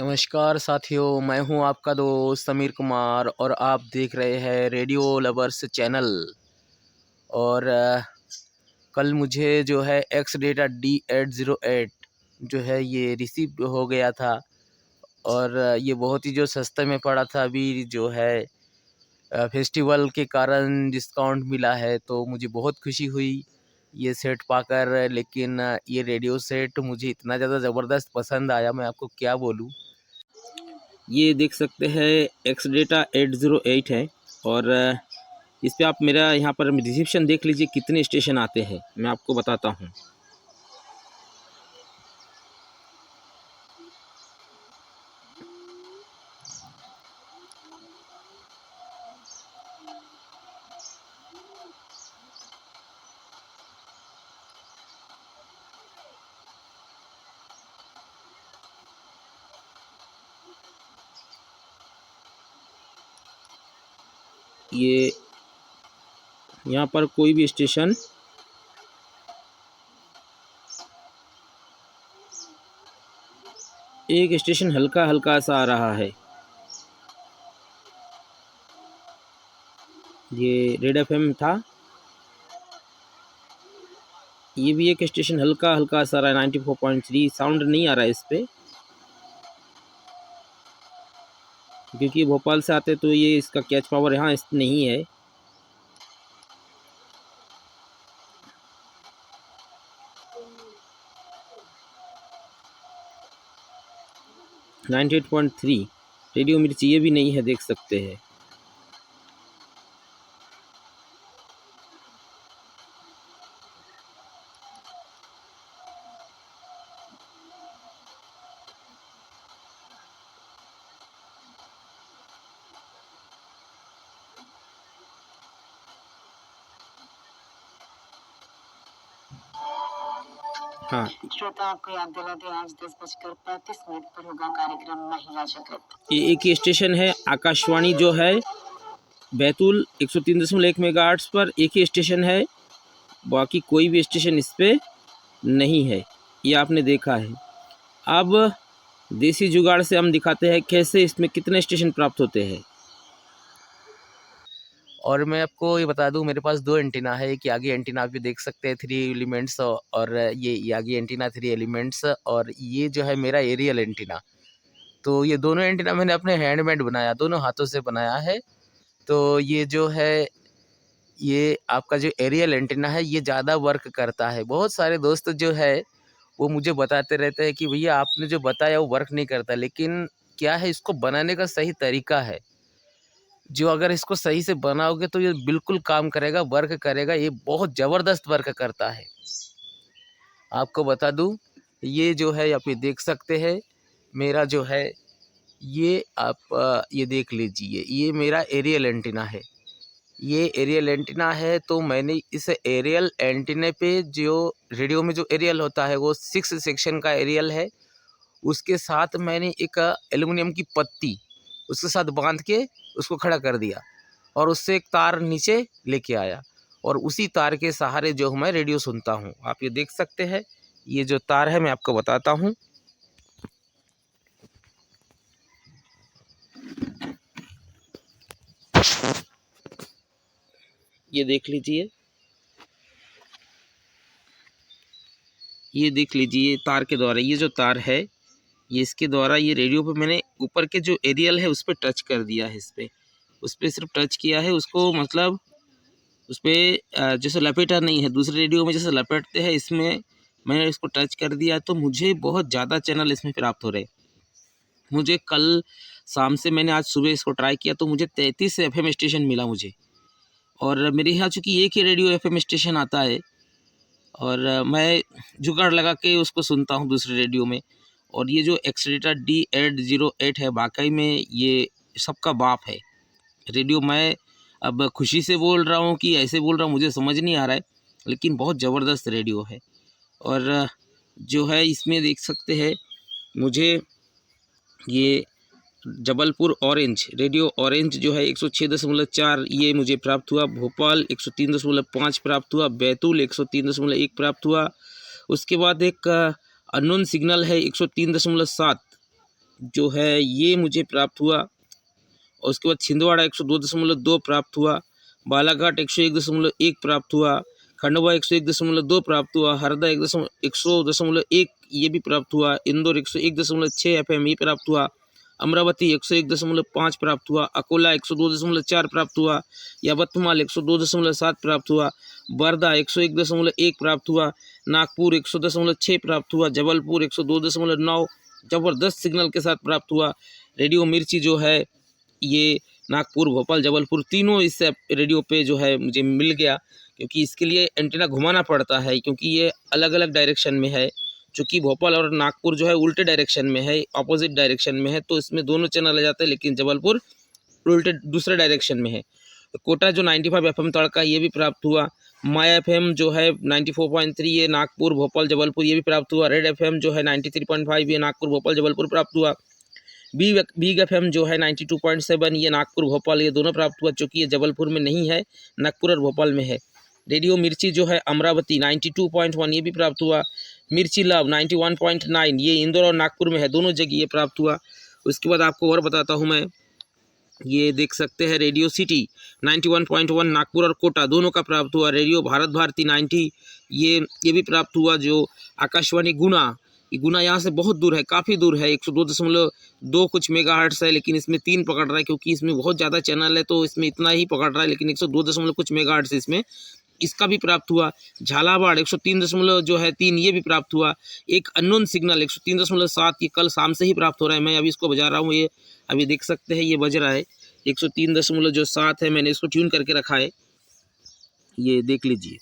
नमस्कार साथियों, मैं हूं आपका दोस्त समीर कुमार और आप देख रहे हैं रेडियो लवर्स चैनल। और कल मुझे जो है एक्स डेटा D808 जो है ये रिसीव हो गया था। और ये बहुत ही जो सस्ते में पड़ा था। अभी जो है फेस्टिवल के कारण डिस्काउंट मिला है, तो मुझे बहुत खुशी हुई ये सेट पाकर। लेकिन ये रेडियो सेट मुझे इतना ज़्यादा ज़बरदस्त पसंद आया, मैं आपको क्या बोलूँ। ये देख सकते हैं एक्स डेटा 808 है। और इस पे आप मेरा यहाँ पर रिसेप्शन देख लीजिए कितने स्टेशन आते हैं, मैं आपको बताता हूँ। ये यहाँ पर कोई भी स्टेशन एक स्टेशन हल्का हल्का सा आ रहा है। ये रेड एफएम था। ये भी एक स्टेशन हल्का हल्का सा आ रहा है 94.3। साउंड नहीं आ रहा है इस पे, क्योंकि भोपाल से आते तो ये इसका कैच पावर यहाँ नहीं है। नाइन्टी 8.3 रेडियो मिर्ची ये भी नहीं है, देख सकते हैं। हाँ, श्रोता आपको याद दिला दें, आज 10:35 पर होगा कार्यक्रम महिला जगत। ये एक ही स्टेशन है आकाशवाणी जो है बैतूल 103.1 मेगाहर्ट्ज़ पर एक ही स्टेशन है। बाकी कोई भी स्टेशन इस पे नहीं है, ये आपने देखा है। अब देसी जुगाड़ से हम दिखाते हैं कैसे इसमें कितने स्टेशन प्राप्त होते हैं। और मैं आपको ये बता दूं, मेरे पास दो एंटीना है। एक आगे एंटीना आप भी देख सकते हैं 3 एलिमेंट्स, और ये आगे एंटीना 3 एलिमेंट्स, और ये जो है मेरा एरियल एंटीना। तो ये दोनों एंटीना मैंने अपने हैंडमेड बनाया, दोनों हाथों से बनाया है। तो ये जो है ये आपका जो एरियल एंटीना है ये ज़्यादा वर्क करता है। बहुत सारे दोस्त जो है वो मुझे बताते रहते हैं कि भैया आपने जो बताया वो वर्क नहीं करता, लेकिन क्या है, इसको बनाने का सही तरीका है। जो अगर इसको सही से बनाओगे तो ये बिल्कुल काम करेगा, वर्क करेगा। ये बहुत ज़बरदस्त वर्क करता है। आपको बता दूं, ये जो है आप ये देख सकते हैं मेरा जो है ये आप ये देख लीजिए, ये मेरा एरियल एंटीना है। ये एरियल एंटीना है, तो मैंने इस एरियल एंटीने पे जो रेडियो में जो एरियल होता है वो 6 सेक्शन का एरियल है। उसके साथ मैंने एक एल्युमिनियम की पत्ती उसके साथ बांध के उसको खड़ा कर दिया, और उससे एक तार नीचे लेके आया, और उसी तार के सहारे जो मैं रेडियो सुनता हूँ। आप ये देख सकते हैं, ये जो तार है मैं आपको बताता हूँ। ये देख लीजिए, ये देख लीजिए तार के द्वारा, ये जो तार है ये इसके द्वारा ये रेडियो पे मैंने ऊपर के जो एरियल है उस पर टच कर दिया है। उस पर सिर्फ टच किया है उसको, मतलब उस पर जैसे लपेटा नहीं है, दूसरे रेडियो में जैसे लपेटते हैं इसमें मैंने इसको टच कर दिया, तो मुझे बहुत ज़्यादा चैनल इसमें प्राप्त हो रहे। मुझे कल शाम से मैंने आज सुबह इसको ट्राई किया तो मुझे 33 FM स्टेशन मिला मुझे। और मेरे यहाँ चूँकि एक ही रेडियो FM स्टेशन आता है, और मैं जुगाड़ लगा के उसको सुनता हूँ दूसरे रेडियो में। और ये जो एक्सलेटर D808 है, वाकई में ये सबका बाप है रेडियो। मैं अब खुशी से बोल रहा हूँ कि ऐसे बोल रहा हूँ मुझे समझ नहीं आ रहा है, लेकिन बहुत ज़बरदस्त रेडियो है। और जो है इसमें देख सकते हैं मुझे ये जबलपुर ऑरेंज रेडियो ऑरेंज जो है 106.4 ये मुझे प्राप्त हुआ। भोपाल 103.5 प्राप्त हुआ। बैतूल 103.1 प्राप्त हुआ। उसके बाद एक अननोन सिग्नल है 103.7, जो है ये मुझे प्राप्त हुआ। और उसके बाद छिंदवाड़ा 102.2 प्राप्त हुआ, बालाघाट 101.1 प्राप्त हुआ, खंडवा 101.2 प्राप्त हुआ, हरदा 100.1 ये भी प्राप्त हुआ, इंदौर 101.6 FM ये प्राप्त हुआ, अमरावती 101.5 प्राप्त हुआ, अकोला 102.4 प्राप्त हुआ, यवतमाल 102.7 प्राप्त हुआ, वर्धा 101.1 प्राप्त हुआ, नागपुर 100.6 प्राप्त हुआ, जबलपुर 102.9 जबरदस्त सिग्नल के साथ प्राप्त हुआ। रेडियो मिर्ची जो है ये नागपुर, भोपाल, जबलपुर तीनों इस रेडियो पे जो है मुझे मिल गया, क्योंकि इसके लिए एंटीना घुमाना पड़ता है, क्योंकि ये अलग अलग डायरेक्शन में है। चूँकि भोपाल और नागपुर जो है उल्टे डायरेक्शन में है, अपोजिट डायरेक्शन में है, तो इसमें दोनों चैनल आ जाते हैं, लेकिन जबलपुर उल्टे दूसरे डायरेक्शन में है। कोटा जो 95 FM तड़का ये भी प्राप्त हुआ, माया FM जो है 94.3 ये नागपुर, भोपाल, जबलपुर ये भी प्राप्त हुआ, रेड FM जो है 93.5 ये नागपुर, भोपाल, जबलपुर प्राप्त हुआ, बिग FM जो है 92.7 ये नागपुर, भोपाल ये दोनों प्राप्त हुआ, चूँकि ये जबलपुर में नहीं है, नागपुर और भोपाल में है। रेडियो मिर्ची जो है अमरावती 92.1 ये भी प्राप्त हुआ, मिर्ची लव 91.9 ये इंदौर और नागपुर में है, दोनों जगह ये प्राप्त हुआ। उसके बाद आपको और बताता हूँ मैं, ये देख सकते हैं रेडियो सिटी 91.1 नागपुर और कोटा दोनों का प्राप्त हुआ, रेडियो भारत भारती 90 ये भी प्राप्त हुआ। जो आकाशवाणी गुना, ये गुना यहाँ से बहुत दूर है, काफ़ी दूर है, 102.2 कुछ मेगाहर्ट्ज़ है, लेकिन इसमें 3 पकड़ रहा है, क्योंकि इसमें बहुत ज़्यादा चैनल है तो इसमें इतना ही पकड़ रहा है, लेकिन 102 कुछ मेगाहर्ट्ज़ इसमें, इसका भी प्राप्त हुआ। झालावाड़ 103 जो है 3 ये भी प्राप्त हुआ। एक अननोन सिग्नल 103.7 ये कल शाम से ही प्राप्त हो रहा है, मैं अभी इसको बजा रहा हूँ, ये अभी देख सकते हैं ये बज रहा है 103.7 है, मैंने इसको ट्यून करके रखा है, ये देख लीजिए।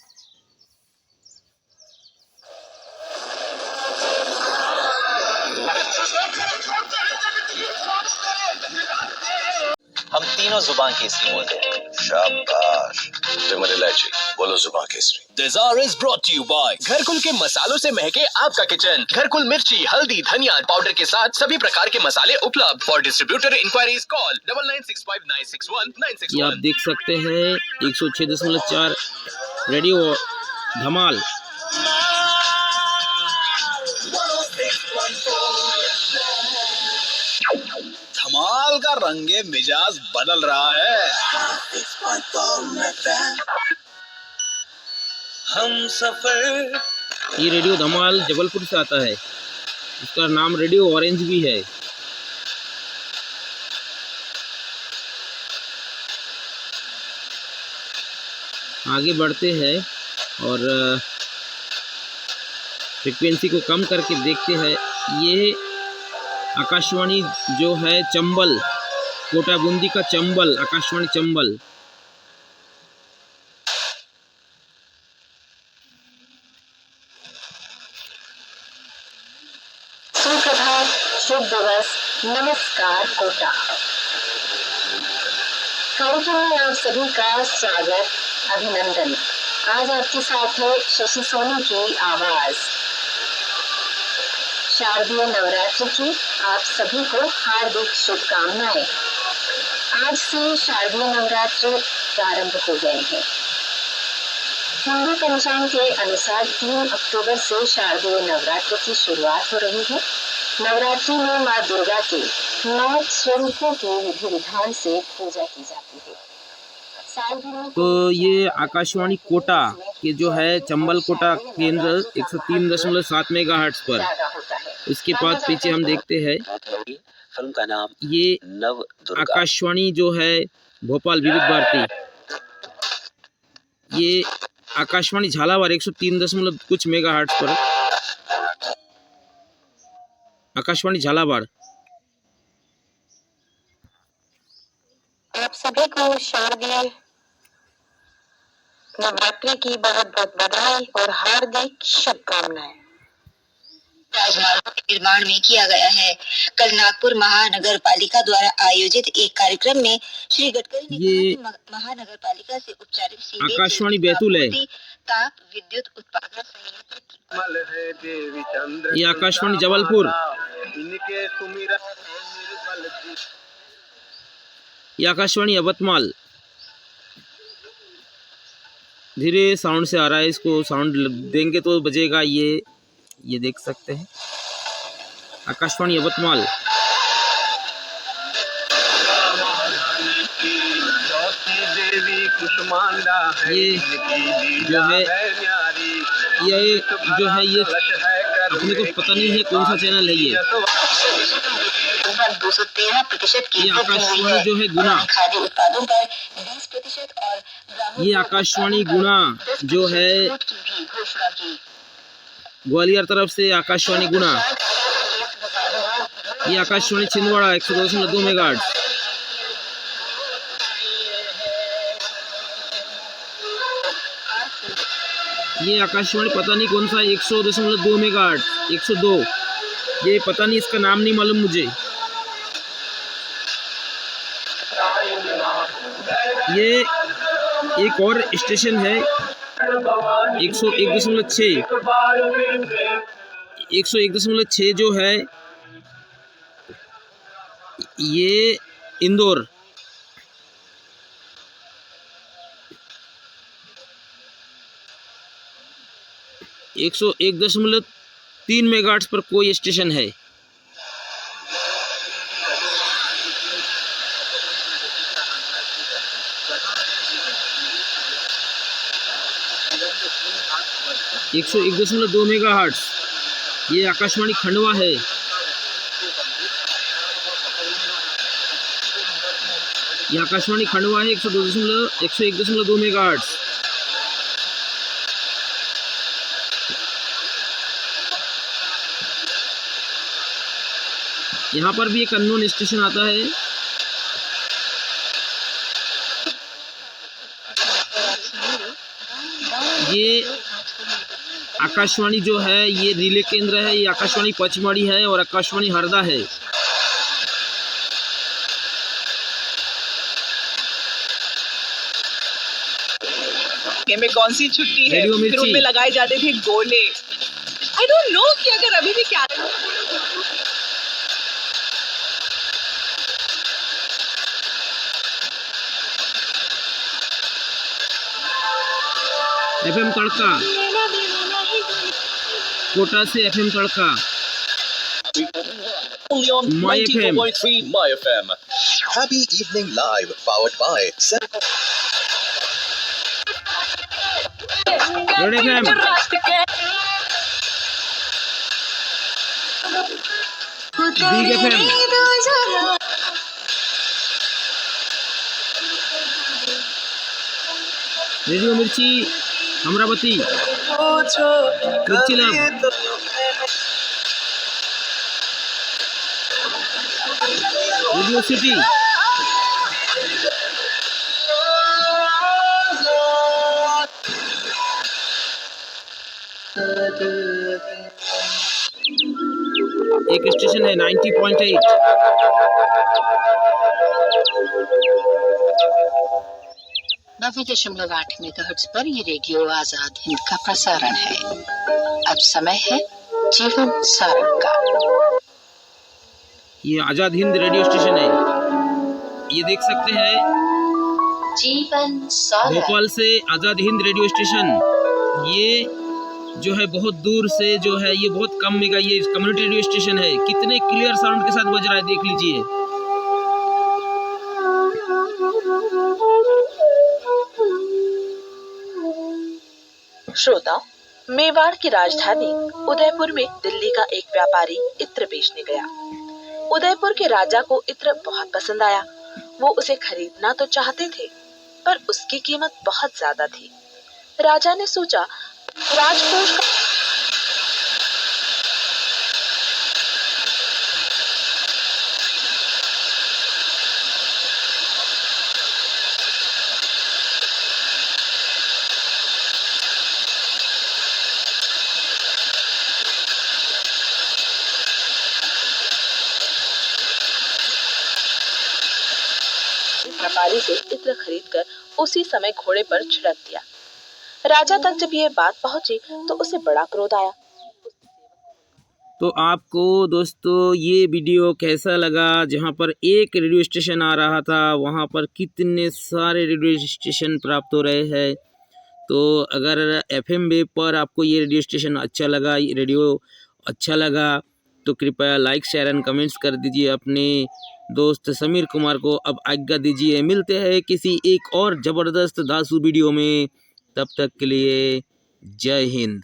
हम तीनों जुबान केसरी बोलते हैं। शाबाश, विमल इलायची बोलो जुबान केसरी। Desire is brought to you by Gharkul के मसालों से महके आपका किचन। घरकुल मिर्ची, हल्दी, धनिया पाउडर के साथ सभी प्रकार के मसाले उपलब्ध। For distributor enquiries call 9965961961। ये आप देख सकते हैं 106.4 रेडियो धमाल। धमाल का रंगे मिजाज बदल रहा है। हम सफर। ये रेडियो धमाल जबलपुर से आता है, इसका नाम रेडियो ऑरेंज भी है। आगे बढ़ते हैं और फ्रिक्वेंसी को कम करके देखते हैं। ये आकाशवाणी जो है चंबल, कोटा बूंदी का चंबल, आकाशवाणी चंबल। सुप्रभात, शुभ दिवस, नमस्कार कोटा। कार्यक्रम में आप सभी का स्वागत, अभिनंदन। आज आपके साथ है शशि सोनी की आवाज। शारदीय नवरात्रि की आप सभी को हार्दिक शुभकामनाएं। आज से शारदीय नवरात्र प्रारंभ हो गए हैं। हिंदू पंचांग के अनुसार 3 अक्टूबर से शारदीय नवरात्र की शुरुआत हो रही है। नवरात्रि में मां दुर्गा के 9 स्वरूपों के विधि विधान से पूजा की जाती है। तो ये आकाशवाणी कोटा के जो है चंबल कोटा केंद्र 103.7 मेगाहर्ट्ज़ पर। इसके बाद पीछे हम देखते हैं फिल्म का नाम ये नव दुर्गा। आकाशवाणी जो है भोपाल विविध भारती, ये आकाशवाणी झालावाड़ 103 कुछ मेगाहर्ट्ज़ पर, आकाशवाणी झालावाड़। आप सभी को शारदीय नवरात्रि की बहुत बहुत बधाई और हार्दिक शुभकामनाएं। राजमार्गों के निर्माण में किया गया है। कल नागपुर महानगर पालिका द्वारा आयोजित एक कार्यक्रम में श्री गडकरी ने कहा कि महानगर पालिका से उपचारित सीवेज आकाशवाणी बैतूल है, ताप विद्युत उत्पादन संयंत्र। ये आकाशवाणी जबलपुर, ये आकाशवाणी यवतमाल। धीरे साउंड से आ रहा है, इसको साउंड देंगे तो बजेगा। ये देख सकते हैं आकाशवाणी यवतमाल। ये जो है ये अपने को पता नहीं है कौन सा चैनल है ये। लगभग 213% की ये आकाशवाणी जो है गुना, खाद्य उत्पादों पर 20% और ये आकाशवाणी गुना जो है घोषणा की। ग्वालियर तरफ से आकाशवाणी गुना। ये आकाशवाणी छिंदवाड़ा 102.2 मेगाहर्ट्ज। ये आकाशवाणी पता नहीं कौन सा 100.2 मेगाहर्ट्ज 102, ये पता नहीं, इसका नाम नहीं मालूम मुझे। ये एक और स्टेशन है 101.6 जो है ये इंदौर। 101.3 मेगाहर्ट्ज पर कोई स्टेशन है। एक 101.2 मेगाहर्ट्ज ये आकाशवाणी खंडवा है। ये आकाशवाणी खंडवा है 101.2 मेगाहर्ट्ज। यहाँ पर भी एक अननोन स्टेशन आता है। ये आकाशवाणी जो है ये रिले केंद्र है। ये आकाशवाणी पचमढ़ी है और आकाशवाणी हरदा है। में कौन सी छुट्टी है, रेडियो फिर मिर्ची। उनमें लगाए जाते थे गोले। आई डोंट नो कि अगर अभी भी क्या FM तड़का, कोटा से FM tadka. Only on My 94.3 My FM. Happy Evening Live, powered by red FM, big FM, radio मिर्ची अमरावती, मिर्ची लैब, रेडियो सिटी, एक स्टेशन है 90.8। नब्बे 90.8 मेगाहर्ट्ज पर ये रेडियो आजाद हिंद का प्रसारण है। अब समय है जीवन सारण का। ये आजाद हिंद रेडियो स्टेशन है। ये देख सकते हैं जीवन सारण भोपाल से आजाद हिंद रेडियो स्टेशन। ये जो है बहुत दूर से जो है ये बहुत कम मेगा ये कम्युनिटी रेडियो स्टेशन है। कितने क्लियर साउंड के साथ बज रहा है देख लीजिए। श्रोता, मेवाड़ की राजधानी उदयपुर में दिल्ली का एक व्यापारी इत्र बेचने गया। उदयपुर के राजा को इत्र बहुत पसंद आया। वो उसे खरीदना तो चाहते थे, पर उसकी कीमत बहुत ज्यादा थी। राजा ने सोचा राजकोष का व्यापारी से इत्र खरीदकर उसी समय घोड़े पर छिड़क दिया। राजा तक जब ये बात पहुंची तो उसे बड़ा क्रोध आया। तो आपको दोस्तों ये वीडियो कैसा लगा? जहाँ पर एक रेडियो स्टेशन आ रहा था वहाँ पर कितने सारे रेडियो स्टेशन प्राप्त हो रहे हैं। तो अगर FM वेव पर आपको ये रेडियो स्टेशन अच्छा लगा, ये रेडियो अच्छा लगा, तो कृपया लाइक शेयर एंड कमेंट्स कर दीजिए। अपने दोस्त समीर कुमार को अब आज्ञा दीजिए। मिलते हैं किसी एक और ज़बरदस्त धांसू वीडियो में, तब तक के लिए जय हिंद।